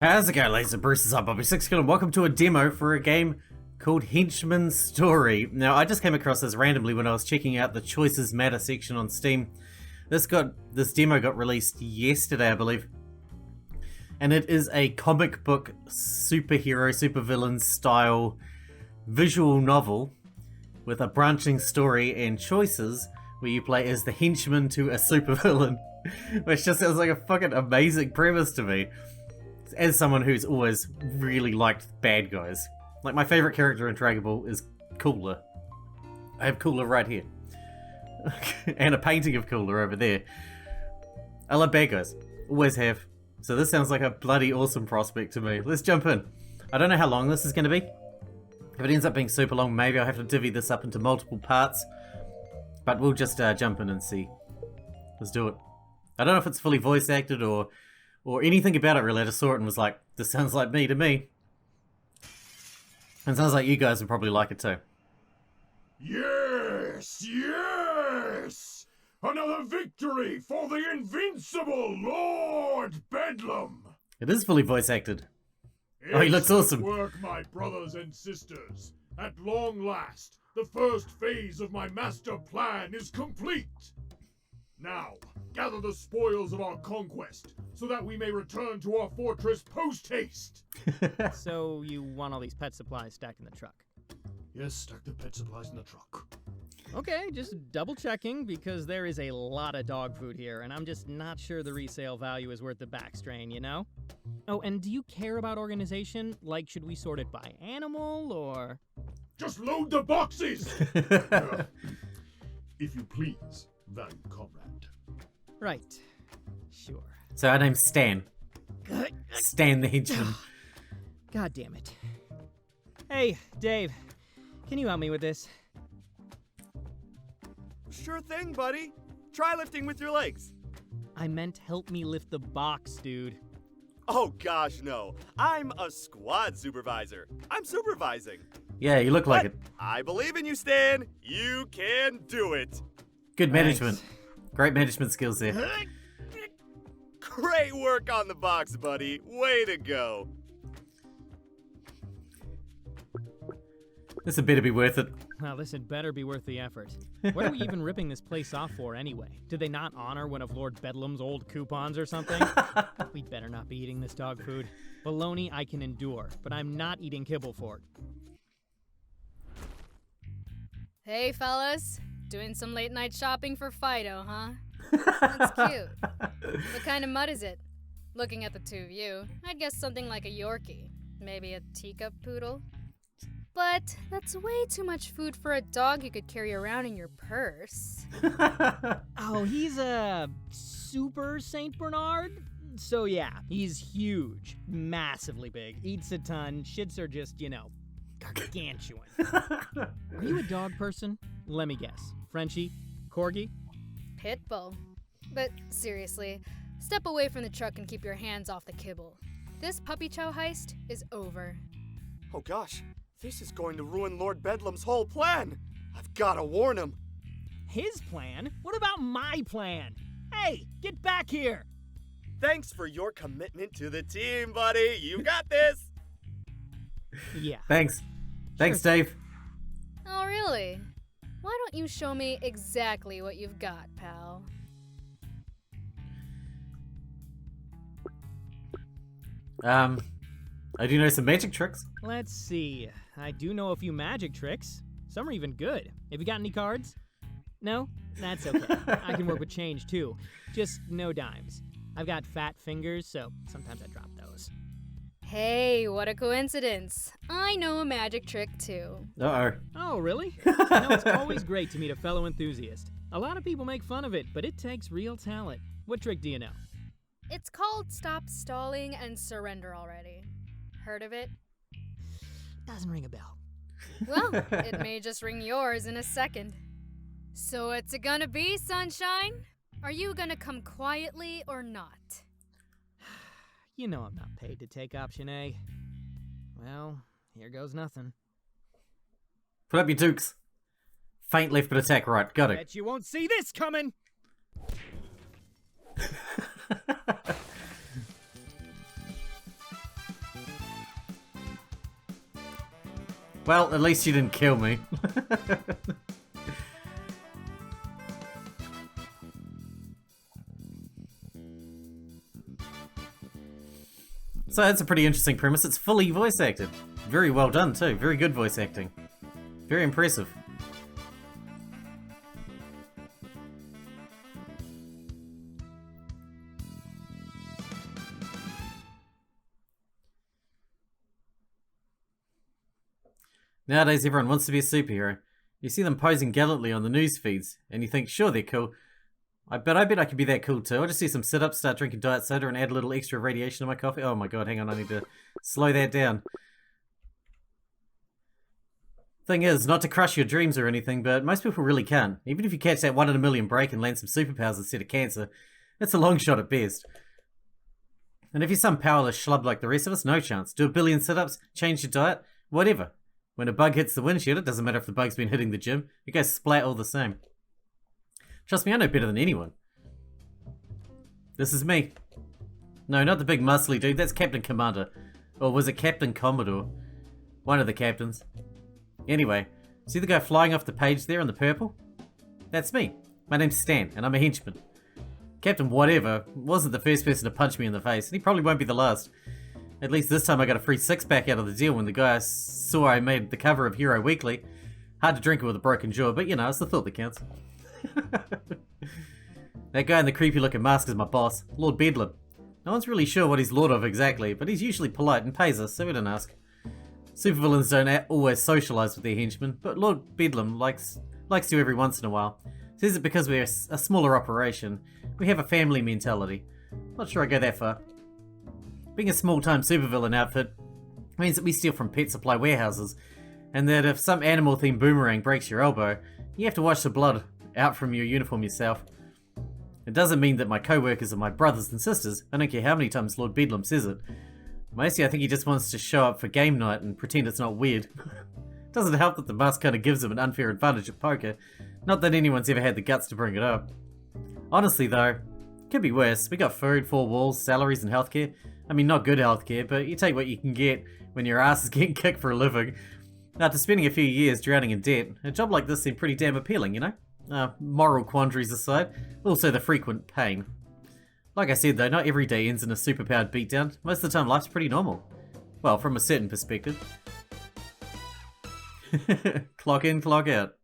How's it going, ladies and Bruce? I'm Bobby Sixkilla, and welcome to a demo for a game called Henchman's Story. Now, I just came across this randomly when I was checking out the Choices Matter section on Steam. This demo got released yesterday, I believe. And it is a comic book superhero, supervillain style visual novel with a branching story and choices where you play as the henchman to a supervillain, which just sounds like a fucking amazing premise to me. As someone who's always really liked bad guys. Like, my favorite character in Dragon Ball is Cooler. I have Cooler right here. And a painting of Cooler over there. I love bad guys. Always have. So this sounds like a bloody awesome prospect to me. Let's jump in. I don't know how long this is going to be. If it ends up being super long, maybe I'll have to divvy this up into multiple parts. But we'll just jump in and see. Let's do it. I don't know if it's fully voice acted or anything about it really. I just saw it and was like, this sounds like me to me. And sounds like you guys would probably like it too. Yes! Yes! Another victory for the invincible Lord Bedlam! It is fully voice acted. Oh, he looks awesome. Work, my brothers and sisters. At long last, the first phase of my master plan is complete. Now, gather the spoils of our conquest, so that we may return to our fortress post-haste. So you want all these pet supplies stacked in the truck? Yes, stack the pet supplies in the truck. Okay, just double checking, because there is a lot of dog food here, and I'm just not sure the resale value is worth the back strain, you know? Oh, and do you care about organization? Like, should we sort it by animal, or...? Just load the boxes! If you please, valued comrade. Right. Sure. So our name's Stan. Stan the henchman. God damn it. Hey, Dave. Can you help me with this? Sure thing, buddy. Try lifting with your legs. I meant help me lift the box, dude. Oh gosh, no. I'm a squad supervisor. I'm supervising. Yeah, you look like it. I believe in you, Stan. You can do it. Good management. Great management skills there. Great work on the box, buddy. Way to go. This had better be worth it. Well, this had better be worth the effort. What are we even ripping this place off for anyway? Did they not honor one of Lord Bedlam's old coupons or something? We'd better not be eating this dog food. Baloney I can endure, but I'm not eating kibble for it. Hey, fellas. Doing some late night shopping for Fido, huh? That's cute. What kind of mud is it? Looking at the two of you, I'd guess something like a Yorkie. Maybe a teacup poodle. But that's way too much food for a dog you could carry around in your purse. Oh, he's a super Saint Bernard? So yeah, he's huge, massively big, eats a ton, shits are just, you know, gargantuan. Are you a dog person? Let me guess. Frenchie? Corgi? Pitbull. But seriously, step away from the truck and keep your hands off the kibble. This puppy chow heist is over. Oh gosh, this is going to ruin Lord Bedlam's whole plan. I've gotta warn him. His plan? What about my plan? Hey, get back here! Thanks for your commitment to the team, buddy. You got this. Yeah. Thanks. Thanks, Dave. Oh, really? Why don't you show me exactly what you've got, pal? I do know some magic tricks. Let's see. I do know a few magic tricks. Some are even good. Have you got any cards? No? That's okay. I can work with change too. Just no dimes. I've got fat fingers, so sometimes I drop those. Hey, what a coincidence. I know a magic trick too. Uh-oh. Oh, really? You know, it's always great to meet a fellow enthusiast. A lot of people make fun of it, but it takes real talent. What trick do you know? It's called Stop Stalling and Surrender Already. Heard of it? Doesn't ring a bell. Well, it may just ring yours in a second. So what's it gonna be, sunshine? Are you gonna come quietly or not? You know I'm not paid to take option A. Well, here goes nothing. Put up your dukes. Feint left but attack right. Got it. Bet you won't see this coming! Well, at least you didn't kill me. So that's a pretty interesting premise. It's fully voice acted. Very well done too. Very good voice acting. Very impressive. Nowadays everyone wants to be a superhero. You see them posing gallantly on the news feeds, and you think, sure, they're cool. I bet I could be that cool too. I just see some sit-ups, start drinking diet soda, and add a little extra radiation to my coffee. Oh my god, hang on, I need to slow that down. Thing is, not to crush your dreams or anything, but most people really can. Even if you catch that 1 in a million break and land some superpowers instead of cancer, it's a long shot at best. And if you're some powerless schlub like the rest of us, no chance. Do a billion sit-ups, change your diet, whatever. When a bug hits the windshield, it doesn't matter if the bug's been hitting the gym. It goes splat all the same. Trust me, I know better than anyone. This is me. No, not the big muscly dude. That's Captain Commander. Or was it Captain Commodore? One of the captains. Anyway, see the guy flying off the page there in the purple? That's me. My name's Stan, and I'm a henchman. Captain Whatever wasn't the first person to punch me in the face, and he probably won't be the last. At least this time I got a free six-pack out of the deal when the guy saw I made the cover of Hero Weekly. Hard to drink it with a broken jaw, but you know, it's the thought that counts. That guy in the creepy-looking mask is my boss, Lord Bedlam. No one's really sure what he's lord of exactly, but he's usually polite and pays us, so we don't ask. Supervillains don't always socialise with their henchmen, but Lord Bedlam likes to every once in a while. Says it because we're a smaller operation. We have a family mentality. Not sure I go that far. Being a small-time supervillain outfit means that we steal from pet supply warehouses, and that if some animal-themed boomerang breaks your elbow, you have to wash the blood out from your uniform yourself. It doesn't mean that my co-workers are my brothers and sisters. I don't care how many times Lord Bedlam says it. Mostly I think he just wants to show up for game night and pretend it's not weird. Doesn't help that the mask kind of gives him an unfair advantage at poker. Not that anyone's ever had the guts to bring it up. Honestly though, could be worse. We got food, 4 walls, salaries and healthcare. I mean, not good healthcare, but you take what you can get when your ass is getting kicked for a living. After spending a few years drowning in debt, a job like this seemed pretty damn appealing, you know? Moral quandaries aside, also the frequent pain. Like I said though, not every day ends in a superpowered beatdown. Most of the time life's pretty normal. Well, from a certain perspective. Clock in, clock out.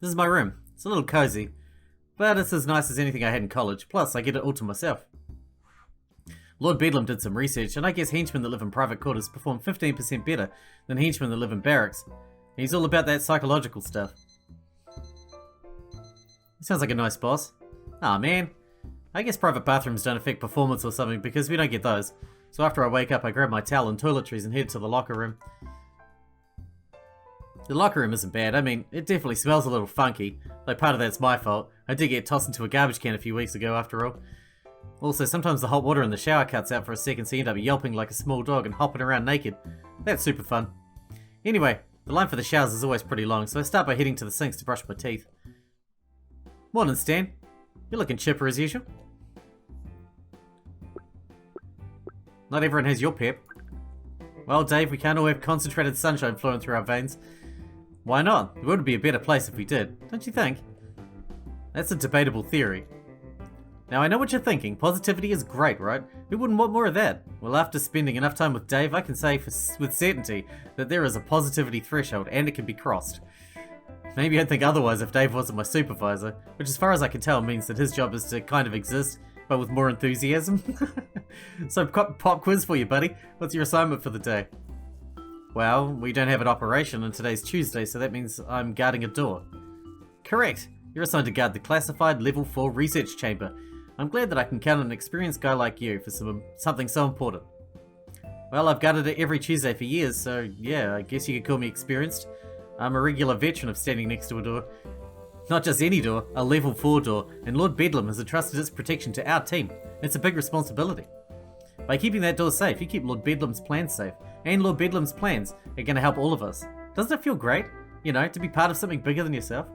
This is my room. It's a little cozy, but it's as nice as anything I had in college. Plus, I get it all to myself. Lord Bedlam did some research, and I guess henchmen that live in private quarters perform 15% better than henchmen that live in barracks. He's all about that psychological stuff. He sounds like a nice boss. Aw, man. I guess private bathrooms don't affect performance or something because we don't get those. So after I wake up, I grab my towel and toiletries and head to the locker room. The locker room isn't bad. I mean, it definitely smells a little funky, though part of that's my fault. I did get tossed into a garbage can a few weeks ago after all. Also, sometimes the hot water in the shower cuts out for a second, so you end up yelping like a small dog and hopping around naked. That's super fun. Anyway, the line for the showers is always pretty long, so I start by heading to the sinks to brush my teeth. Morning, Stan. You're looking chipper as usual. Not everyone has your pep. Well, Dave, we can't all have concentrated sunshine flowing through our veins. Why not? The world would be a better place if we did, don't you think? That's a debatable theory. Now, I know what you're thinking. Positivity is great, right? Who wouldn't want more of that? Well, after spending enough time with Dave, I can say with certainty that there is a positivity threshold, and it can be crossed. Maybe I'd think otherwise if Dave wasn't my supervisor, which as far as I can tell means that his job is to kind of exist, but with more enthusiasm. So, pop quiz for you, buddy. What's your assignment for the day? Well, we don't have an operation, and today's Tuesday, so that means I'm guarding a door. Correct. You're assigned to guard the classified level 4 research chamber. I'm glad that I can count on an experienced guy like you for something so important. Well, I've guarded it every Tuesday for years, so yeah, I guess you could call me experienced. I'm a regular veteran of standing next to a door. Not just any door, a level 4 door, and Lord Bedlam has entrusted its protection to our team. It's a big responsibility. By keeping that door safe, you keep Lord Bedlam's plans safe, and Lord Bedlam's plans are going to help all of us. Doesn't it feel great, you know, to be part of something bigger than yourself?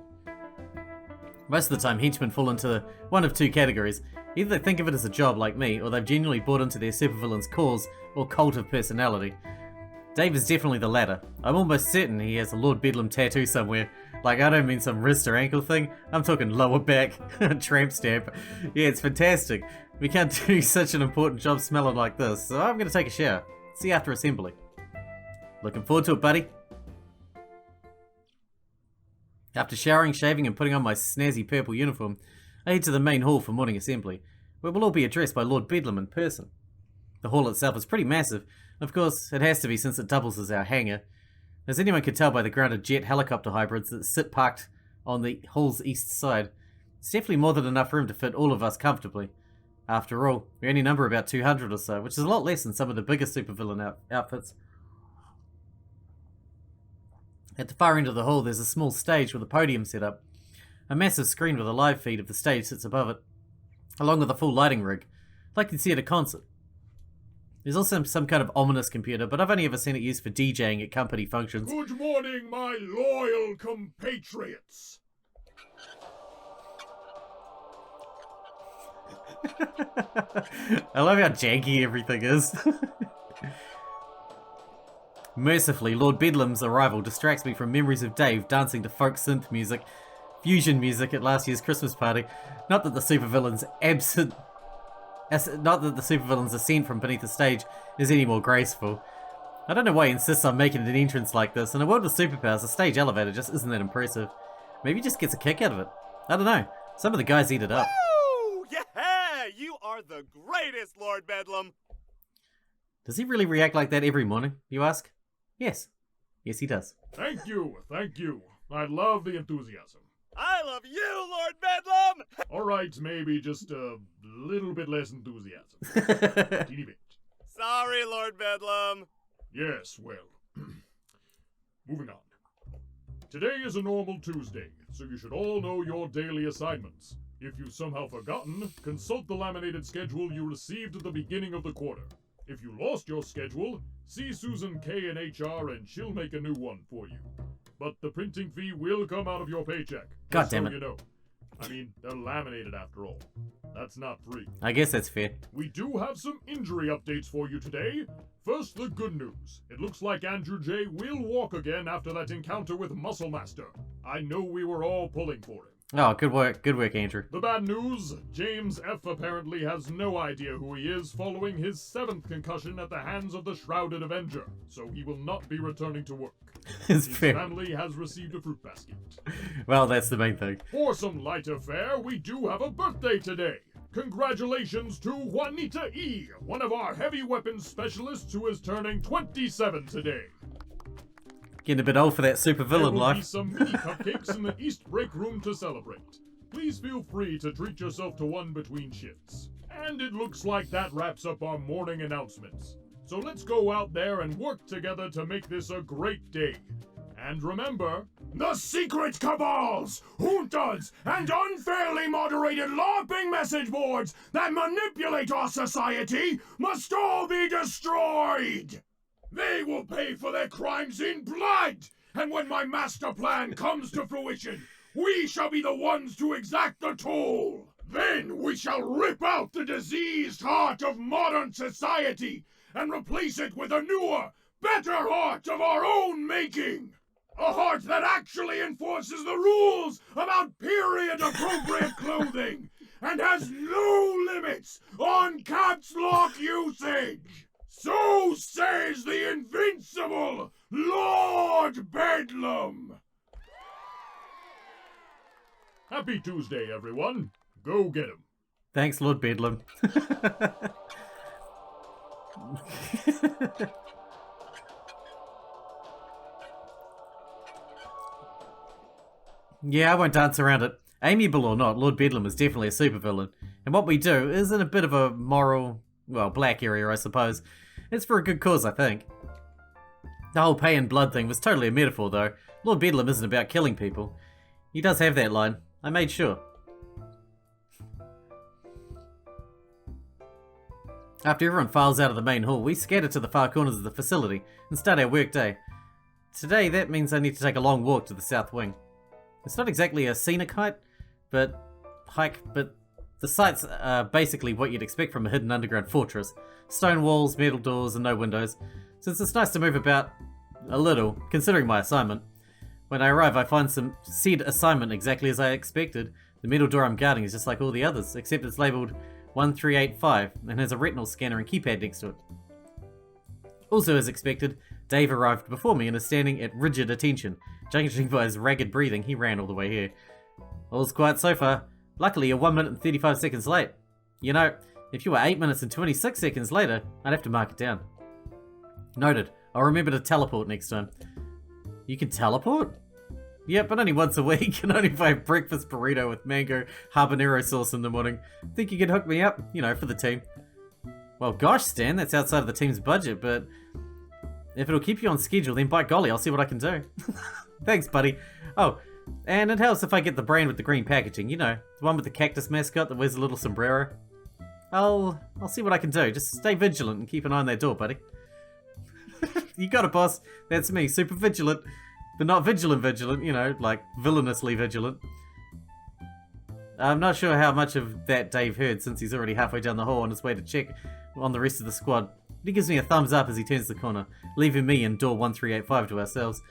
Most of the time, henchmen fall into one of two categories. Either they think of it as a job like me, or they've genuinely bought into their supervillain's cause or cult of personality. Dave is definitely the latter. I'm almost certain he has a Lord Bedlam tattoo somewhere. Like, I don't mean some wrist or ankle thing, I'm talking lower back, tramp stamp. Yeah, it's fantastic. We can't do such an important job smelling like this, so I'm gonna take a shower. See you after assembly. Looking forward to it, buddy. After showering, shaving, and putting on my snazzy purple uniform, I head to the main hall for morning assembly, where we'll all be addressed by Lord Bedlam in person. The hall itself is pretty massive. Of course, it has to be since it doubles as our hangar. As anyone could tell by the grounded jet helicopter hybrids that sit parked on the hall's east side, it's definitely more than enough room to fit all of us comfortably. After all, we only number about 200 or so, which is a lot less than some of the bigger supervillain outfits. At the far end of the hall, there's a small stage with a podium set up. A massive screen with a live feed of the stage sits above it, along with a full lighting rig, like you'd see at a concert. There's also some kind of ominous computer, but I've only ever seen it used for DJing at company functions. Good morning, my loyal compatriots. I love how janky everything is. Mercifully, Lord Bedlam's arrival distracts me from memories of Dave dancing to folk synth music, fusion music at last year's Christmas party. Not that the supervillain's ascent from beneath the stage is any more graceful. I don't know why he insists on making an entrance like this. In a world with superpowers, a stage elevator just isn't that impressive. Maybe he just gets a kick out of it. I don't know. Some of the guys eat it up. Woo! Yeah! You are the greatest, Lord Bedlam! Does he really react like that every morning, you ask? Yes. Yes, he does. Thank you, thank you. I love the enthusiasm. I love you, Lord Bedlam! Alright, maybe just a little bit less enthusiasm. Teeny bit. Sorry, Lord Bedlam. Yes, well. Moving on. Today is a normal Tuesday, so you should all know your daily assignments. If you've somehow forgotten, consult the laminated schedule you received at the beginning of the quarter. If you lost your schedule, see Susan K in HR and she'll make a new one for you. But the printing fee will come out of your paycheck. God damn it. You know. I mean, they're laminated after all. That's not free. I guess that's fair. We do have some injury updates for you today. First, the good news. It looks like Andrew J. will walk again after that encounter with Muscle Master. I know we were all pulling for him. Oh, good work, Andrew. The bad news, James F. apparently has no idea who he is following his 7th concussion at the hands of the Shrouded Avenger, so he will not be returning to work. It's His fair. family has received a fruit basket. Well, that's the main thing. For some lighter fare, we do have a birthday today. Congratulations to Juanita E., one of our heavy weapons specialists who is turning 27 today. Getting a bit old for that There supervillain will be life. some mini cupcakes in the East Break Room to celebrate. Please feel free to treat yourself to one between shifts. And it looks like that wraps up our morning announcements. So let's go out there and work together to make this a great day. And remember, the secret cabals, juntas, and unfairly moderated LARPing message boards that manipulate our society must all be destroyed! They will pay for their crimes in blood! And when my master plan comes to fruition, we shall be the ones to exact the toll! Then we shall rip out the diseased heart of modern society and replace it with a newer, better heart of our own making! A heart that actually enforces the rules about period-appropriate clothing and has no limits on caps lock usage! So says the invincible Lord Bedlam! Happy Tuesday, everyone. Go get 'em. Thanks, Lord Bedlam. Yeah, I won't dance around it. Amiable or not, Lord Bedlam is definitely a supervillain. And what we do is in a bit of a moral, well, black area, I suppose. It's for a good cause, I think. The whole pay and blood thing was totally a metaphor, though. Lord Bedlam isn't about killing people. He does have that line. I made sure. After everyone files out of the main hall, we scatter to the far corners of the facility and start our workday. Today, that means I need to take a long walk to the south wing. It's not exactly a scenic hike, but The sites are basically what you'd expect from a hidden underground fortress. Stone walls, metal doors, and no windows. Since it's nice to move about a little, considering my assignment. When I arrive, I find some said assignment exactly as I expected. The metal door I'm guarding is just like all the others, except it's labelled 1385 and has a retinal scanner and keypad next to it. Also, as expected, Dave arrived before me and is standing at rigid attention. Judging by his ragged breathing, he ran all the way here. All's quiet so far. Luckily, you're 1 minute and 35 seconds late. You know, if you were 8 minutes and 26 seconds later, I'd have to mark it down. Noted. I'll remember to teleport next time. You can teleport? Yep, but only once a week, and only if I have breakfast burrito with mango habanero sauce in the morning. Think you could hook me up, you know, for the team. Well, gosh, Stan, that's outside of the team's budget, but if it'll keep you on schedule, then by golly, I'll see what I can do. Thanks, buddy. Oh, and it helps if I get the brand with the green packaging, you know, the one with the cactus mascot that wears a little sombrero. I'll see what I can do. Just stay vigilant and keep an eye on that door, buddy. You got it, boss. That's me, super vigilant. But not vigilant, you know, like villainously vigilant. I'm not sure how much of that Dave heard since he's already halfway down the hall on his way to check on the rest of the squad. He gives me a thumbs up as he turns the corner, leaving me and door 1385 to ourselves.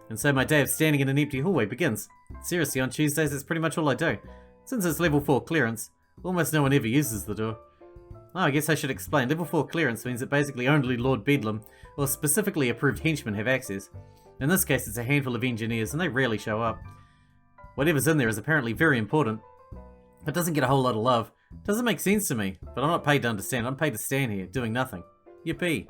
And so my day of standing in an empty hallway begins. Seriously, on Tuesdays that's pretty much all I do. Since it's level 4 clearance, almost no one ever uses the door. Oh, I guess I should explain. Level 4 clearance means that basically only Lord Bedlam, or specifically approved henchmen, have access. In this case, it's a handful of engineers, and they rarely show up. Whatever's in there is apparently very important, but doesn't get a whole lot of love. Doesn't make sense to me, but I'm not paid to understand. I'm paid to stand here, doing nothing. Yippee.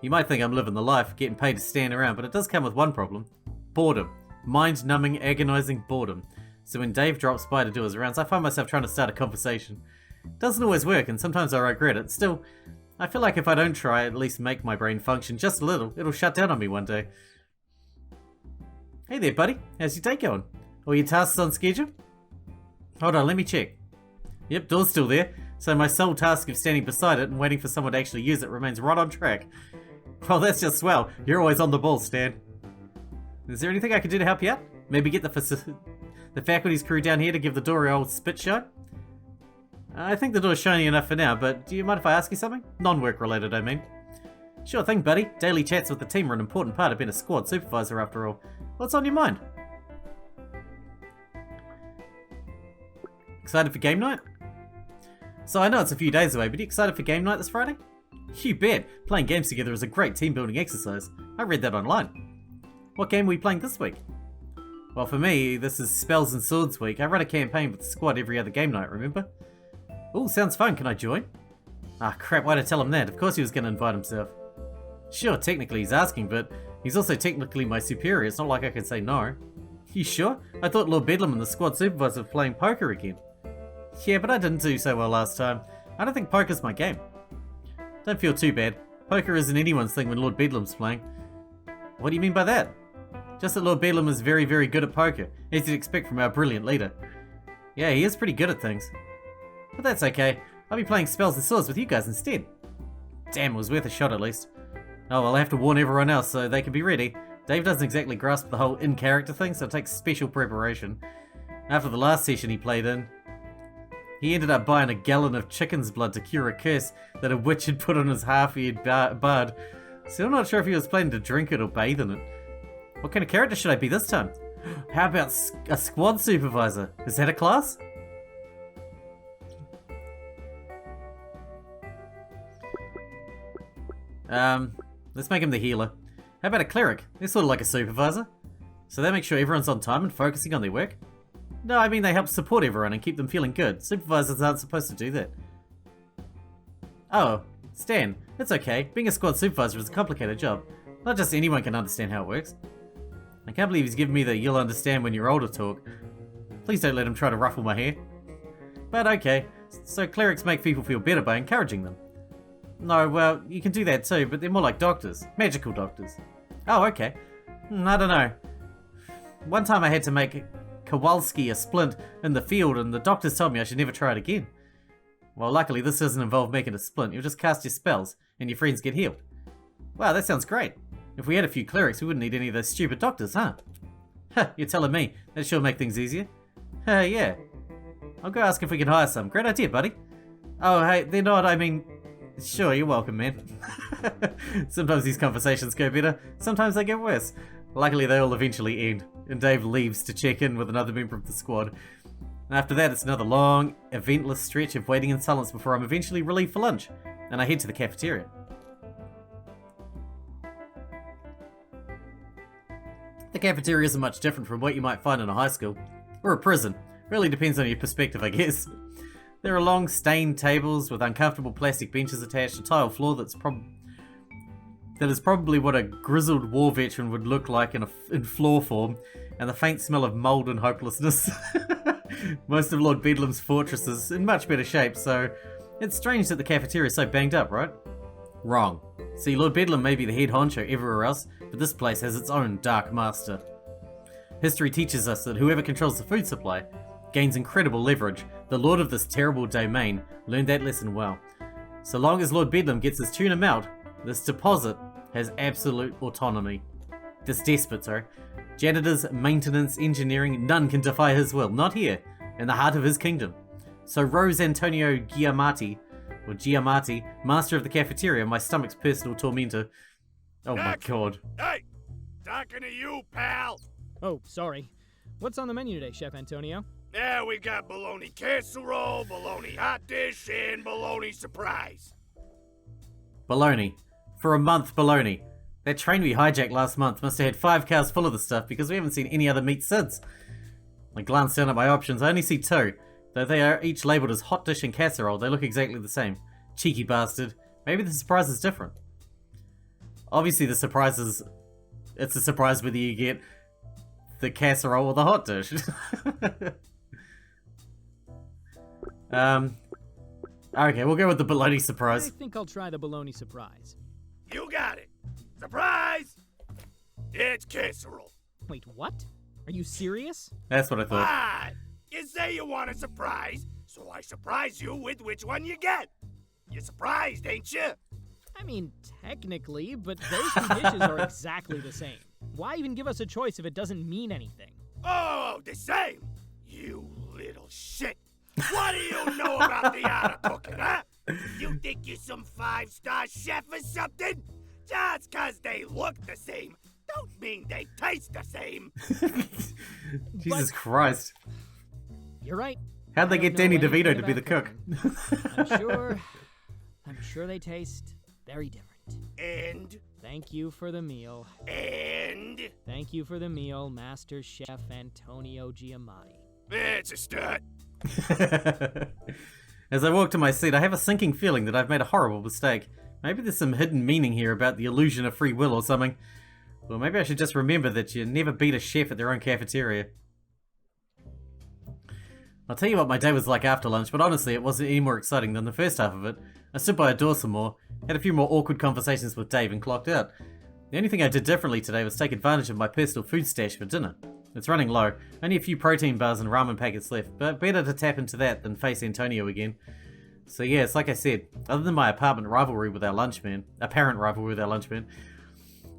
You might think I'm living the life, getting paid to stand around, but it does come with one problem. Boredom. Mind-numbing, agonizing boredom. So when Dave drops by to do his rounds, I find myself trying to start a conversation. Doesn't always work, and sometimes I regret it. Still, I feel like if I don't try, at least make my brain function just a little, it'll shut down on me one day. Hey there, buddy. How's your day going? All your tasks on schedule? Hold on, let me check. Yep, door's still there, so my sole task of standing beside it and waiting for someone to actually use it remains right on track. Well, that's just swell. You're always on the ball, Stan. Is there anything I can do to help you out? Maybe get the faculty's crew down here to give the door a old spit shot? I think the door's shiny enough for now, but do you mind if I ask you something? Non-work related, I mean. Sure thing, buddy. Daily chats with the team are an important part of being a squad supervisor after all. What's on your mind? Excited for game night? So I know it's a few days away, but are you excited for game night this Friday? You bet. Playing games together is a great team building exercise. I read that online. What game are we playing this week? Well, for me, this is Spells and Swords week. I run a campaign with the squad every other game night, remember? Ooh, sounds fun. Can I join? Ah, crap, why'd I tell him that? Of course he was going to invite himself. Sure, technically he's asking, but he's also technically my superior. It's not like I can say no. You sure? I thought Lord Bedlam and the squad supervisor were playing poker again. Yeah, but I didn't do so well last time. I don't think poker's my game. Don't feel too bad. Poker isn't anyone's thing when Lord Bedlam's playing. What do you mean by that? Just that Lord Bedlam is very, very good at poker, as you'd expect from our brilliant leader. Yeah, he is pretty good at things. But that's okay. I'll be playing Spells and Swords with you guys instead. Damn, it was worth a shot at least. Oh, well, I'll have to warn everyone else so they can be ready. Dave doesn't exactly grasp the whole in-character thing, so it takes special preparation. After the last session he played in, he ended up buying a gallon of chicken's blood to cure a curse that a witch had put on his half-eared bud. Still not sure if he was planning to drink it or bathe in it. What kind of character should I be this time? How about a squad supervisor? Is that a class? Let's make him the healer. How about a cleric? They're sort of like a supervisor. So they make sure everyone's on time and focusing on their work? No, I mean they help support everyone and keep them feeling good. Supervisors aren't supposed to do that. Oh, Stan, it's okay. Being a squad supervisor is a complicated job. Not just anyone can understand how it works. I can't believe he's giving me the "you'll understand when you're older" talk. Please don't let him try to ruffle my hair. But okay, so clerics make people feel better by encouraging them. No, well, you can do that too, but they're more like doctors. Magical doctors. Oh, okay. I don't know. One time I had to make Kowalski a splint in the field and the doctors told me I should never try it again. Well, luckily this doesn't involve making a splint. You'll just cast your spells and your friends get healed. Wow, that sounds great. If we had a few clerics, we wouldn't need any of those stupid doctors, huh? Huh, you're telling me. That sure make things easier. Yeah. I'll go ask if we can hire some. Great idea, buddy. Oh, hey, they're not, I mean... Sure, you're welcome, man. Sometimes these conversations go better, sometimes they get worse. Luckily, they all eventually end, and Dave leaves to check in with another member of the squad. After that, it's another long, eventless stretch of waiting in silence before I'm eventually relieved for lunch, and I head to the cafeteria. The cafeteria isn't much different from what you might find in a high school, or a prison. Really depends on your perspective, I guess. There are long, stained tables with uncomfortable plastic benches attached, a tile floor that is probably what a grizzled war veteran would look like in floor form, and the faint smell of mould and hopelessness. Most of Lord Bedlam's fortress is in much better shape, so it's strange that the cafeteria is so banged up, right? Wrong. See, Lord Bedlam may be the head honcho everywhere else, but this place has its own dark master. History teaches us that whoever controls the food supply gains incredible leverage. The lord of this terrible domain learned that lesson well. So long as Lord Bedlam gets his tune amount, this deposit has absolute autonomy. This despot, sorry. Janitors, maintenance, engineering, none can defy his will. Not here, in the heart of his kingdom. So Rose Antonio Giamatti, master of the cafeteria, my stomach's personal tormentor. Oh Next. my god. Hey! Talking to you, pal! Oh, sorry. What's on the menu today, Chef Antonio? Yeah, we got bologna casserole, bologna hot dish, and bologna surprise. Bologna. For a month, bologna. That train we hijacked last month must have had 5 cars full of the stuff because we haven't seen any other meat since. I glanced down at my options, I only see 2. Though they are each labelled as hot dish and casserole, they look exactly the same. Cheeky bastard. Maybe the surprise is different. Obviously the surprise is... It's a surprise whether you get the casserole or the hot dish. Okay, we'll go with the bologna surprise. I think I'll try the bologna surprise. You got it. Surprise! It's casserole. Wait, what? Are you serious? That's what I thought. Ah, you say you want a surprise, so I surprise you with which one you get. You're surprised, ain't you? I mean, technically, but those 2 dishes are exactly the same. Why even give us a choice if it doesn't mean anything? Oh, the same. You little shit. What do you know about the art of cooking, huh? You think you're some 5-star chef or something? Just 'cause they look the same, don't mean they taste the same. Jesus Christ. You're right. How'd they I don't get Danny know anything DeVito to be the about cook? cooking. I'm sure they taste very different. And, Thank you for the meal. Thank you for the meal, Master Chef Antonio Giamatti. it's a start. As I walk to my seat, I have a sinking feeling that I've made a horrible mistake. Maybe there's some hidden meaning here about the illusion of free will or something. Or maybe I should just remember that you never beat a chef at their own cafeteria. I'll tell you what my day was like after lunch, but honestly it wasn't any more exciting than the first half of it. I stood by a door some more, had a few more awkward conversations with Dave and clocked out. The only thing I did differently today was take advantage of my personal food stash for dinner. It's running low, only a few protein bars and ramen packets left, but better to tap into that than face Antonio again. So yeah, it's like I said, other than my apparent rivalry with our lunchman,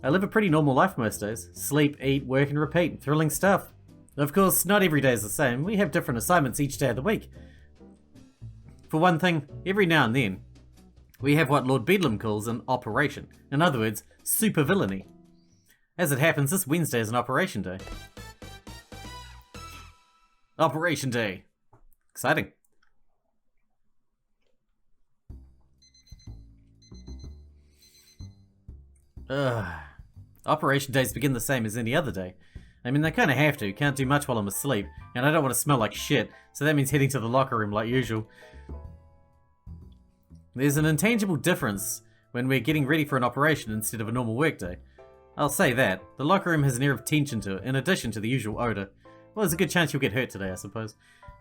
I live a pretty normal life most days. Sleep, eat, work and repeat. Thrilling stuff. Of course, not every day is the same. We have different assignments each day of the week. For one thing, every now and then, we have what Lord Bedlam calls an operation. In other words, supervillainy. As it happens, this Wednesday is an operation day. Operation day. Exciting. Operation days begin the same as any other day. I mean, they kinda have to, can't do much while I'm asleep, and I don't want to smell like shit, so that means heading to the locker room like usual. There's an intangible difference when we're getting ready for an operation instead of a normal workday. I'll say that. The locker room has an air of tension to it, in addition to the usual odour. Well, there's a good chance you'll get hurt today, I suppose.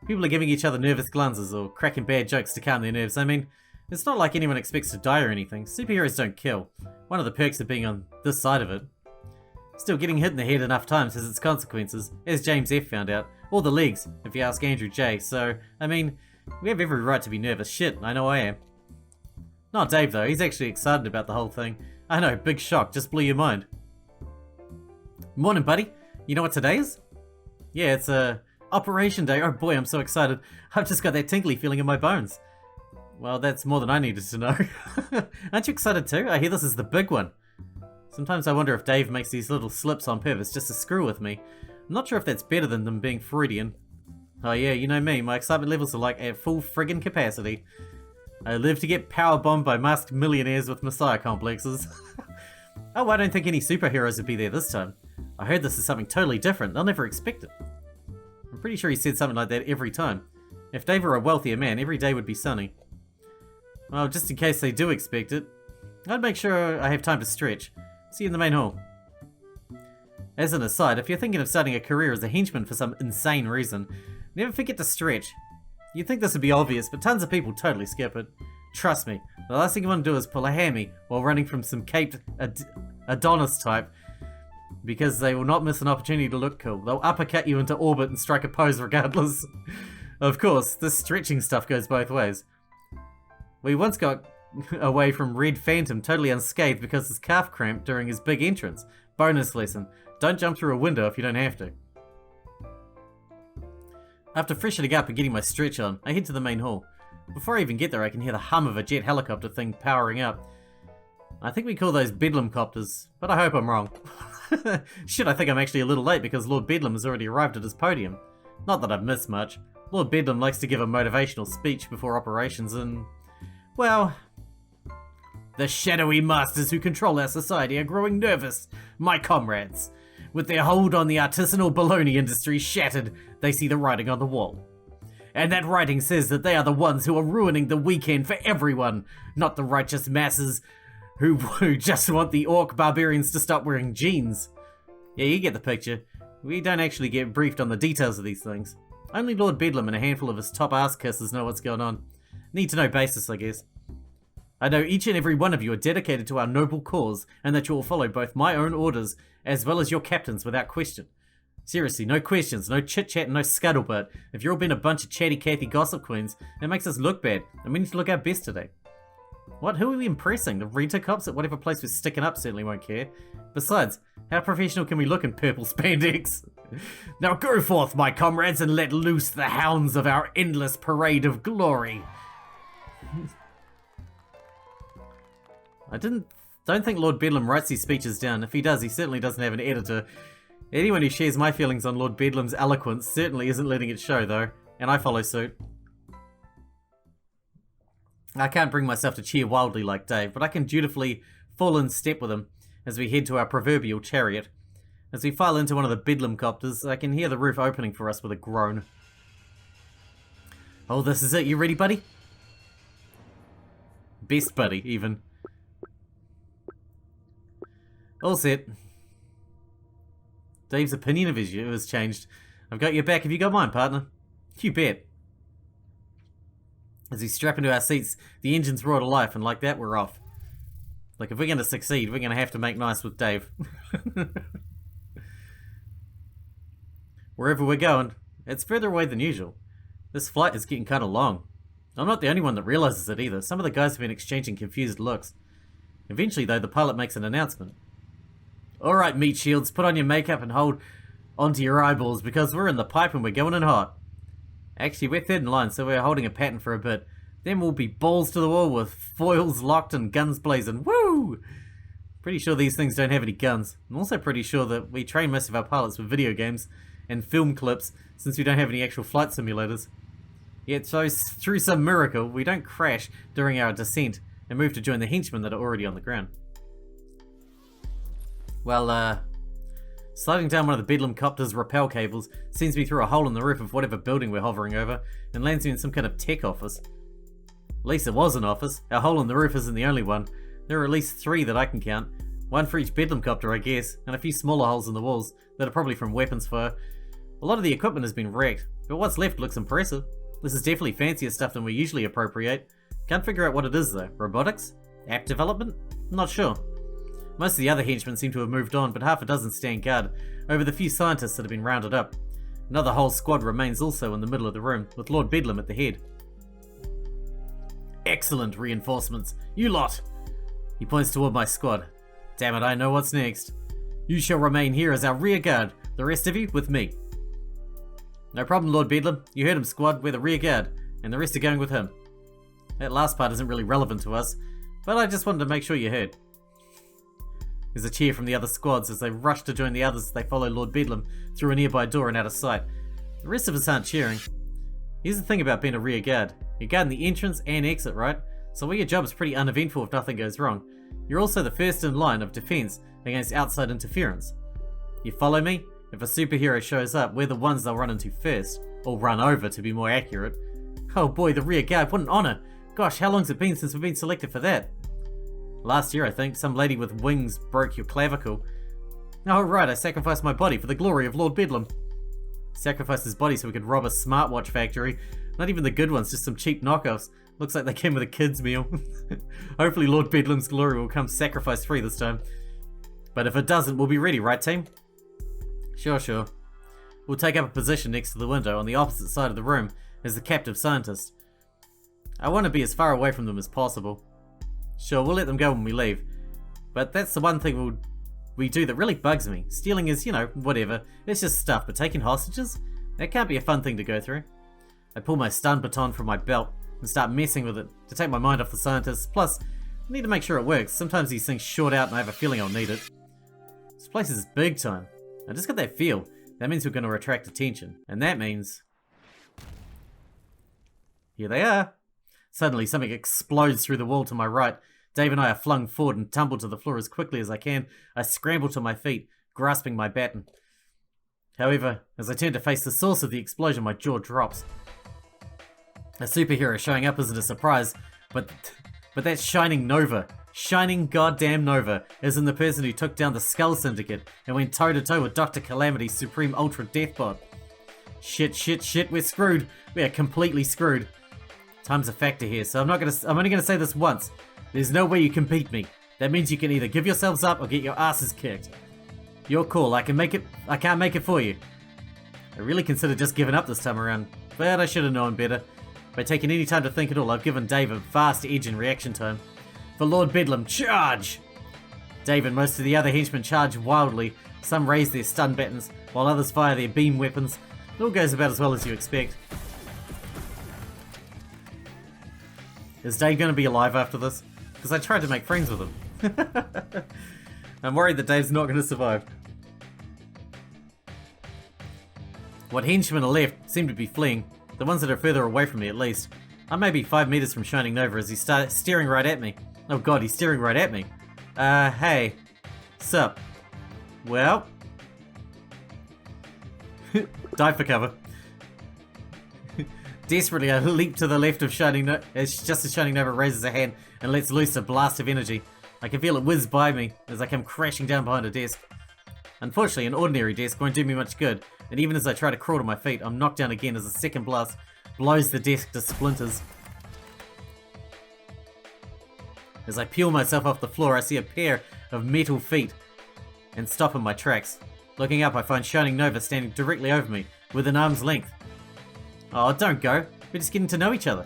People are giving each other nervous glances or cracking bad jokes to calm their nerves. I mean, it's not like anyone expects to die or anything. Superheroes don't kill. One of the perks of being on this side of it. Still, getting hit in the head enough times has its consequences, as James F found out. Or the legs, if you ask Andrew J. So, I mean, we have every right to be nervous. Shit, I know I am. Not Dave though, he's actually excited about the whole thing. I know, big shock, just blew your mind. Morning, buddy. You know what today is? Yeah, it's Operation Day. Oh boy, I'm so excited. I've just got that tingly feeling in my bones. Well, that's more than I needed to know. Aren't you excited too? I hear this is the big one. Sometimes I wonder if Dave makes these little slips on purpose just to screw with me. I'm not sure if that's better than them being Freudian. Oh yeah, you know me, my excitement levels are like at full friggin' capacity. I live to get powerbombed by masked millionaires with messiah complexes. Oh, I don't think any superheroes would be there this time. I heard this is something totally different, they'll never expect it. I'm pretty sure he said something like that every time. If Dave were a wealthier man, every day would be sunny. Well, just in case they do expect it, I'd make sure I have time to stretch. See you in the main hall. As an aside, if you're thinking of starting a career as a henchman for some insane reason, never forget to stretch. You'd think this would be obvious, but tons of people totally skip it. Trust me, the last thing you want to do is pull a hammy while running from some caped Adonis type, because they will not miss an opportunity to look cool. They'll uppercut you into orbit and strike a pose regardless. Of course, this stretching stuff goes both ways. We once got away from Red Phantom totally unscathed because his calf cramped during his big entrance. Bonus lesson, don't jump through a window if you don't have to. After freshening up and getting my stretch on, I head to the main hall. Before I even get there, I can hear the hum of a jet helicopter thing powering up. I think we call those Bedlam copters, but I hope I'm wrong. Shit, I think I'm actually a little late because Lord Bedlam has already arrived at his podium. Not that I've missed much. Lord Bedlam likes to give a motivational speech before operations and... well... The shadowy masters who control our society are growing nervous, my comrades. With their hold on the artisanal baloney industry shattered, they see the writing on the wall. And that writing says that they are the ones who are ruining the weekend for everyone, not the righteous masses who just want the orc barbarians to stop wearing jeans. Yeah, you get the picture. We don't actually get briefed on the details of these things. Only Lord Bedlam and a handful of his top ass kissers know what's going on. Need to know basis, I guess. I know each and every one of you are dedicated to our noble cause, and that you will follow both my own orders as well as your captain's without question. Seriously, no questions, no chit-chat, and no scuttlebutt. If you're all been a bunch of chatty Cathy gossip queens, it makes us look bad, and we need to look our best today. What? Who are we impressing? The renter cops at whatever place we're sticking up certainly won't care. Besides, how professional can we look in purple spandex? Now go forth, my comrades, and let loose the hounds of our endless parade of glory. I don't think Lord Bedlam writes these speeches down. If he does, he certainly doesn't have an editor. Anyone who shares my feelings on Lord Bedlam's eloquence certainly isn't letting it show, though, and I follow suit. I can't bring myself to cheer wildly like Dave, but I can dutifully fall in step with him as we head to our proverbial chariot. As we file into one of the Bedlam copters, I can hear the roof opening for us with a groan. Oh, this is it. You ready, buddy? Best buddy, even. All set. Dave's opinion of you has changed. I've got your back. Have you got mine, partner? You bet. As we strap into our seats, the engines roar to life, and like that, we're off. Like, if we're going to succeed, we're going to have to make nice with Dave. Wherever we're going, it's further away than usual. This flight is getting kind of long. I'm not the only one that realizes it either. Some of the guys have been exchanging confused looks. Eventually, though, the pilot makes an announcement. Alright, meat shields, put on your makeup and hold onto your eyeballs because we're in the pipe and we're going in hot. Actually, we're third in line, so we're holding a pattern for a bit. Then we'll be balls to the wall with foils locked and guns blazing. Woo! Pretty sure these things don't have any guns. I'm also pretty sure that we train most of our pilots with video games and film clips since we don't have any actual flight simulators. Yet, so through some miracle, we don't crash during our descent and move to join the henchmen that are already on the ground. Well, sliding down one of the Bedlam copter's rappel cables sends me through a hole in the roof of whatever building we're hovering over and lands me in some kind of tech office. At least it was an office. Our hole in the roof isn't the only one. There are at least 3 that I can count. One for each Bedlam copter, I guess, and a few smaller holes in the walls that are probably from weapons fire. A lot of the equipment has been wrecked, but what's left looks impressive. This is definitely fancier stuff than we usually appropriate. Can't figure out what it is though. Robotics? App development? Not sure. Most of the other henchmen seem to have moved on, but half a dozen stand guard over the few scientists that have been rounded up. Another whole squad remains also in the middle of the room, with Lord Bedlam at the head. Excellent reinforcements. You lot! He points toward my squad. Damn it, I know what's next. You shall remain here as our rear guard, the rest of you with me. No problem, Lord Bedlam. You heard him, squad. We're the rear guard, and the rest are going with him. That last part isn't really relevant to us, but I just wanted to make sure you heard. There's a cheer from the other squads as they rush to join the others as they follow Lord Bedlam through a nearby door and out of sight. The rest of us aren't cheering. Here's the thing about being a rear guard. You're guarding the entrance and exit, right? So while your job is pretty uneventful if nothing goes wrong, you're also the first in line of defense against outside interference. You follow me? If a superhero shows up, we're the ones they'll run into first. Or run over, to be more accurate. Oh boy, the rear guard, what an honor! Gosh, how long's it been since we've been selected for that? Last year, I think, some lady with wings broke your clavicle. Oh right, I sacrificed my body for the glory of Lord Bedlam. Sacrificed his body so we could rob a smartwatch factory. Not even the good ones, just some cheap knockoffs. Looks like they came with a kid's meal. Hopefully Lord Bedlam's glory will come sacrifice free this time. But if it doesn't, we'll be ready, right team? Sure. We'll take up a position next to the window on the opposite side of the room as the captive scientist. I want to be as far away from them as possible. Sure, we'll let them go when we leave. But that's the one thing we do that really bugs me. Stealing is, whatever. It's just stuff, but taking hostages? That can't be a fun thing to go through. I pull my stun baton from my belt and start messing with it to take my mind off the scientists. Plus, I need to make sure it works. Sometimes these things short out and I have a feeling I'll need it. This place is big time. I just got that feel. That means we're going to attract attention. And that means... Here they are. Suddenly, something explodes through the wall to my right. Dave and I are flung forward and tumble to the floor as quickly as I can. I scramble to my feet, grasping my baton. However, as I turn to face the source of the explosion, my jaw drops. A superhero showing up isn't a surprise, but that's Shining Nova. Shining goddamn Nova is in the person who took down the Skull Syndicate and went toe-to-toe with Dr. Calamity's Supreme Ultra Deathbot. Shit, we're screwed. We are completely screwed. Time's a factor here, so I'm only gonna say this once. There's no way you can beat me. That means you can either give yourselves up or get your asses kicked. Your call, I can't make it for you. I really considered just giving up this time around, but I should have known better. By taking any time to think at all, I've given Dave a fast edge in reaction time. For Lord Bedlam, charge! Dave and most of the other henchmen charge wildly. Some raise their stun buttons, while others fire their beam weapons. It all goes about as well as you expect. Is Dave going to be alive after this? Because I tried to make friends with him. I'm worried that Dave's not going to survive. What henchmen are left seem to be fleeing. The ones that are further away from me, at least. I'm maybe 5 meters from Shining Nova as he started staring right at me. Oh god, he's staring right at me. Hey. Sup? Well? Dive for cover. Desperately, I leap to the left of Shining Nova just as Shining Nova raises a hand and lets loose a blast of energy. I can feel it whiz by me as I come crashing down behind a desk. Unfortunately, an ordinary desk won't do me much good, and even as I try to crawl to my feet, I'm knocked down again as a second blast blows the desk to splinters. As I peel myself off the floor, I see a pair of metal feet and stop in my tracks. Looking up, I find Shining Nova standing directly over me, within arm's length. Oh, don't go. We're just getting to know each other.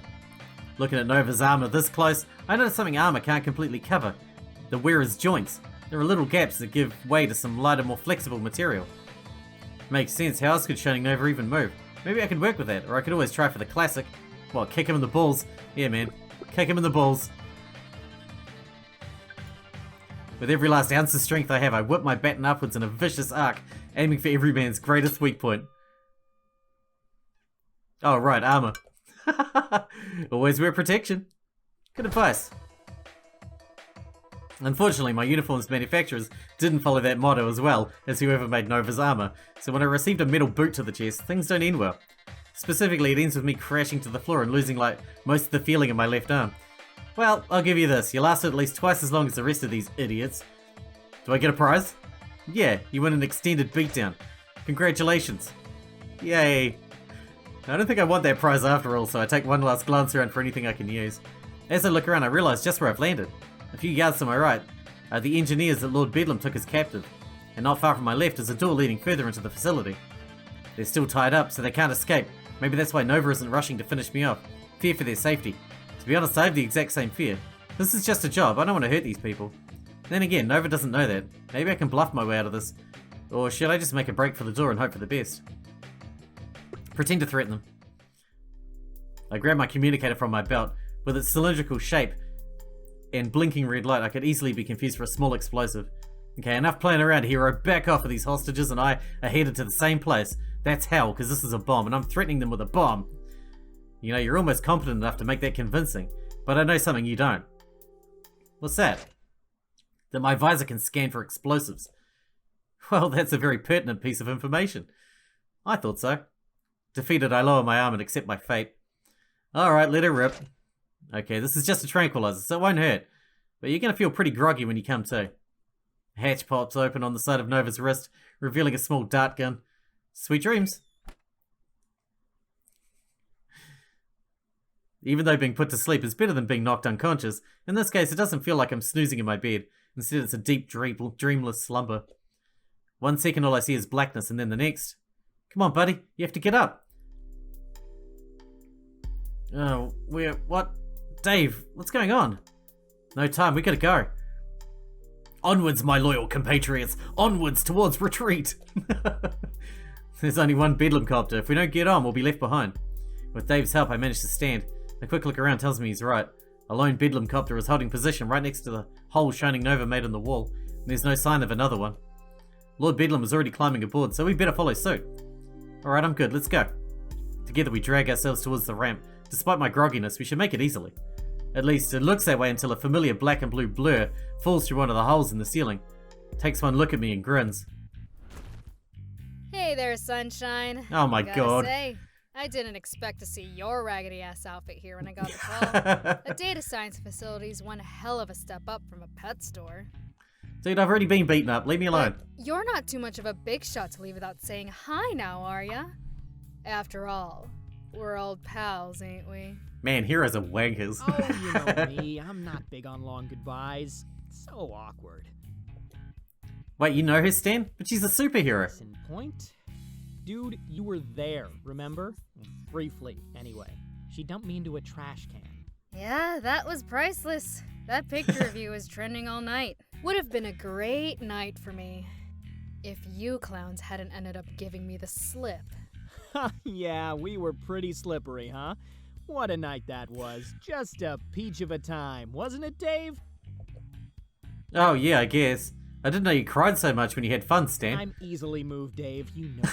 Looking at Nova's armor this close, I notice something armor can't completely cover. The wearer's joints. There are little gaps that give way to some lighter, more flexible material. Makes sense. How else could Shining Nova even move? Maybe I could work with that, or I could always try for the classic. Well, kick him in the balls. Yeah, man. Kick him in the balls. With every last ounce of strength I have, I whip my baton upwards in a vicious arc, aiming for every man's greatest weak point. Oh, right, armor. Always wear protection. Good advice. Unfortunately, my uniform's manufacturers didn't follow that motto as well as whoever made Nova's armor, so when I received a metal boot to the chest, things don't end well. Specifically, it ends with me crashing to the floor and losing most of the feeling in my left arm. Well, I'll give you this, you lasted at least twice as long as the rest of these idiots. Do I get a prize? Yeah, you win an extended beatdown. Congratulations. Yay. I don't think I want that prize after all, so I take one last glance around for anything I can use. As I look around, I realise just where I've landed. A few yards to my right are the engineers that Lord Bedlam took as captive, and not far from my left is a door leading further into the facility. They're still tied up, so they can't escape. Maybe that's why Nova isn't rushing to finish me off. Fear for their safety. To be honest, I have the exact same fear. This is just a job, I don't want to hurt these people. Then again, Nova doesn't know that. Maybe I can bluff my way out of this. Or should I just make a break for the door and hope for the best? Pretend to threaten them. I grab my communicator from my belt. With its cylindrical shape and blinking red light, I could easily be confused for a small explosive. Okay, enough playing around, hero. Back off of these hostages and I are headed to the same place. That's hell, because this is a bomb, and I'm threatening them with a bomb. You know, you're almost competent enough to make that convincing, but I know something you don't. What's that? That my visor can scan for explosives. Well, that's a very pertinent piece of information. I thought so. Defeated, I lower my arm and accept my fate. Alright, let her rip. Okay, this is just a tranquilizer, so it won't hurt. But you're gonna feel pretty groggy when you come to. A hatch pops open on the side of Nova's wrist, revealing a small dart gun. Sweet dreams. Even though being put to sleep is better than being knocked unconscious, in this case it doesn't feel like I'm snoozing in my bed. Instead it's a deep, dreamless slumber. 1 second all I see is blackness, and then the next. Come on, buddy, you have to get up. Oh, what? Dave, what's going on? No time, we gotta go. Onwards, my loyal compatriots. Onwards towards retreat. There's only one Bedlam copter. If we don't get on, we'll be left behind. With Dave's help, I managed to stand. A quick look around tells me he's right. A lone Bedlam copter is holding position right next to the hole shining Nova made in the wall, and there's no sign of another one. Lord Bedlam is already climbing aboard, so we better follow suit. Alright, I'm good, let's go. Together we drag ourselves towards the ramp. Despite my grogginess, we should make it easily. At least, it looks that way until a familiar black and blue blur falls through one of the holes in the ceiling. Takes one look at me and grins. Hey there, sunshine. Oh my Gotta god. Say, I didn't expect to see your raggedy ass outfit here when I got the call. A data science facility is one hell of a step up from a pet store. Dude, I've already been beaten up. Leave me alone. But you're not too much of a big shot to leave without saying hi now, are ya? After all, we're old pals, ain't we? Man, heroes are wankers. Oh, you know me. I'm not big on long goodbyes. So awkward. Wait, you know her, Stan? But she's a superhero. Listen, point? Dude, you were there, remember? Briefly, anyway. She dumped me into a trash can. Yeah, that was priceless. That picture of you was trending all night. Would have been a great night for me if you clowns hadn't ended up giving me the slip. Yeah, we were pretty slippery, huh? What a night that was. Just a peach of a time, wasn't it, Dave? Oh, yeah, I guess. I didn't know you cried so much when you had fun, Stan. I'm easily moved, Dave, you know.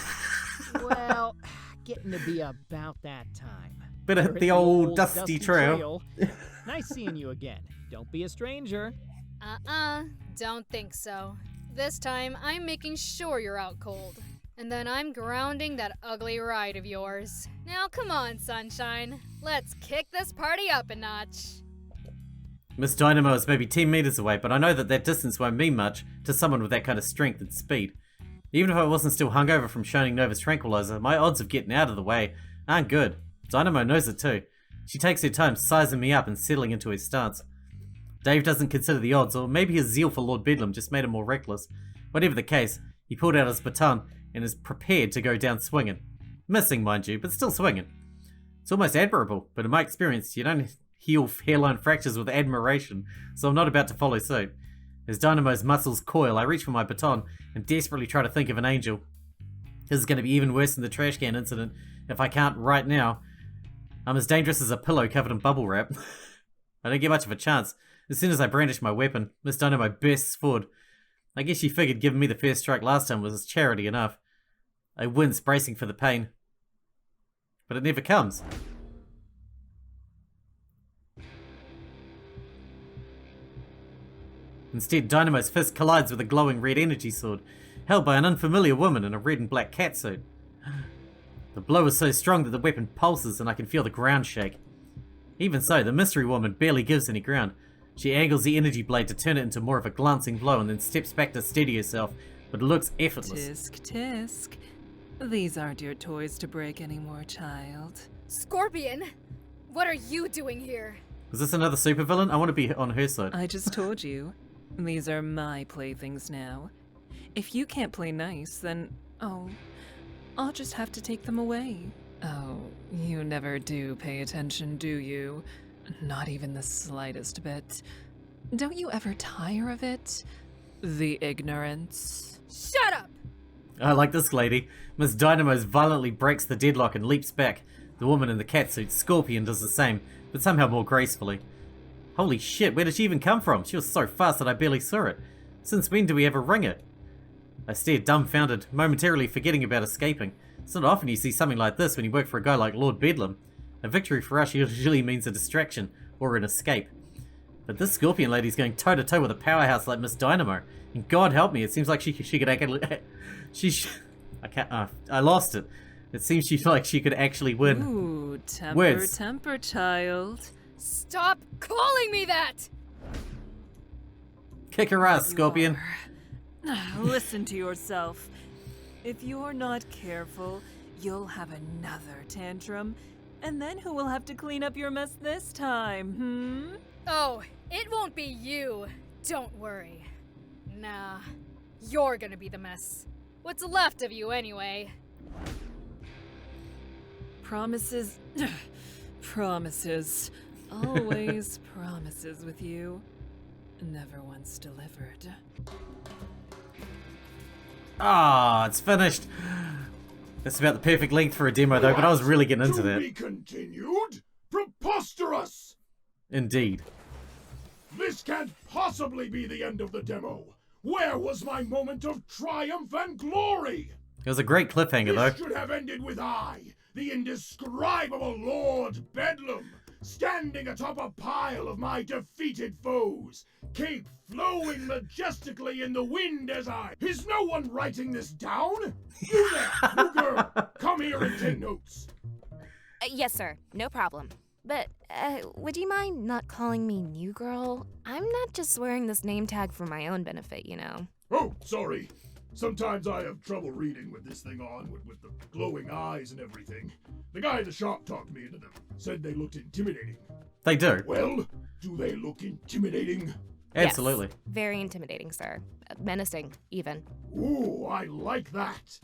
Well, getting to be about that time. Better hit the old dusty trail. Nice seeing you again. Don't be a stranger. Don't think so. This time, I'm making sure you're out cold. And then I'm grounding that ugly ride of yours. Now come on, sunshine. Let's kick this party up a notch. Miss Dynamo is maybe 10 meters away, but I know that distance won't mean much to someone with that kind of strength and speed. Even if I wasn't still hungover from shining Nova's tranquilizer, my odds of getting out of the way aren't good. Dynamo knows it too. She takes her time sizing me up and settling into her stance. Dave doesn't consider the odds, or maybe his zeal for Lord Bedlam just made him more reckless. Whatever the case, he pulled out his baton and is prepared to go down swinging. Missing, mind you, but still swinging. It's almost admirable, but in my experience, you don't heal hairline fractures with admiration, so I'm not about to follow suit. As Dynamo's muscles coil, I reach for my baton and desperately try to think of an angel. This is going to be even worse than the trash can incident if I can't right now. I'm as dangerous as a pillow covered in bubble wrap. I don't get much of a chance. As soon as I brandish my weapon, Miss Dynamo bursts forward. I guess she figured giving me the first strike last time was charity enough. I wince, bracing for the pain. But it never comes. Instead, Dynamo's fist collides with a glowing red energy sword, held by an unfamiliar woman in a red and black catsuit. The blow is so strong that the weapon pulses and I can feel the ground shake. Even so, the mystery woman barely gives any ground. She angles the energy blade to turn it into more of a glancing blow and then steps back to steady herself, but it looks effortless. Tisk, tisk. These aren't your toys to break anymore, child. Scorpion! What are you doing here? Is this another supervillain? I want to be on her side. I just told you. These are my playthings now. If you can't play nice, then, I'll just have to take them away. Oh, you never do pay attention, do you? Not even the slightest bit. Don't you ever tire of it? The ignorance. Shut up! I like this lady. Miss Dynamos violently breaks the deadlock and leaps back. The woman in the catsuit, Scorpion, does the same, but somehow more gracefully. Holy shit, where did she even come from? She was so fast that I barely saw it. Since when do we ever ring it? I stared dumbfounded, momentarily forgetting about escaping. It's not often you see something like this when you work for a guy like Lord Bedlam. A victory for us usually means a distraction, or an escape. But this Scorpion lady's going toe-to-toe with a powerhouse like Miss Dynamo. And God help me, it seems like she could actually... I lost it. It seems like she could actually win. Ooh, temper, Words. temper, child. Stop calling me that! Kick her ass, Scorpion. Listen to yourself. If you're not careful, you'll have another tantrum. And then who will have to clean up your mess this time, Oh, it won't be you. Don't worry. Nah, you're gonna be the mess. What's left of you anyway? Promises. Promises. Always promises with you. Never once delivered. Ah, it's finished. That's about the perfect length for a demo though, but I was really getting into To that. be continued? Preposterous! Indeed. This can't possibly be the end of the demo. Where was my moment of triumph and glory? It was a great cliffhanger though. This should have ended with I, the indescribable Lord Bedlam, standing atop a pile of my defeated foes, cape flowing majestically in the wind as I... Is no one writing this down? You there, you girl, come here and take notes. Yes, sir. No problem. But, would you mind not calling me New Girl? I'm not just wearing this name tag for my own benefit, you know. Oh, sorry. Sometimes I have trouble reading with this thing on, with the glowing eyes and everything. The guy at the shop talked me into them, said they looked intimidating. They do. Well, do they look intimidating? Absolutely. Yes, very intimidating, sir. Menacing, even. Ooh, I like that.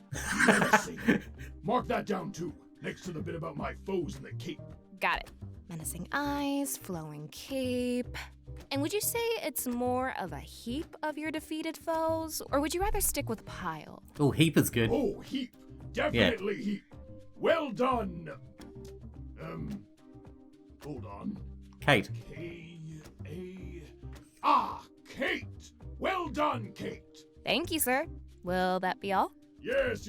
Menacing. Mark that down too, next to the bit about my foes in the cape. Got it. Menacing eyes, flowing cape. And would you say it's more of a heap of your defeated foes, or would you rather stick with pile? Oh, heap is good. Oh, heap. Definitely heap. Well done. Hold on. Kate. Kate. Well done, Kate. Thank you, sir. Will that be all? Yes.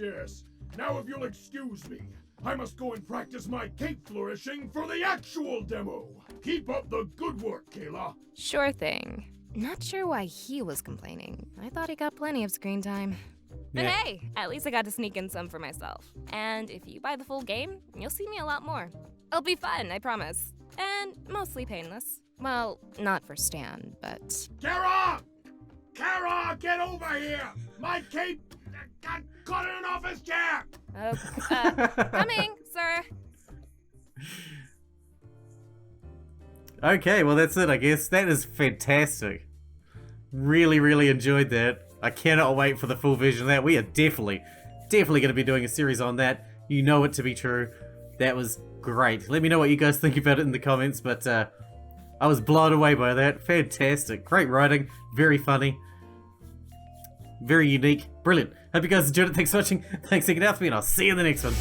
Now if you'll excuse me, I must go and practice my cape flourishing for the actual demo. Keep up the good work, Kayla. Sure thing. Not sure why he was complaining. I thought he got plenty of screen time. But Yeah. hey, at least I got to sneak in some for myself. And if you buy the full game, you'll see me a lot more. It'll be fun, I promise. And mostly painless. Well, not for Stan, but... Kara! Kara, get over here! My cape got caught in an office chair! Coming, sir. Okay, well that's it I guess. That is fantastic. Really enjoyed that. I cannot wait for the full version of that. We are definitely going to be doing a series on that. You know it to be true. That was great. Let me know what you guys think about it in the comments, but I was blown away by that. Fantastic. Great writing. Very funny. Very unique. Brilliant. Hope you guys enjoyed it. Thanks for watching. Thanks for hanging out with me, and I'll see you in the next one.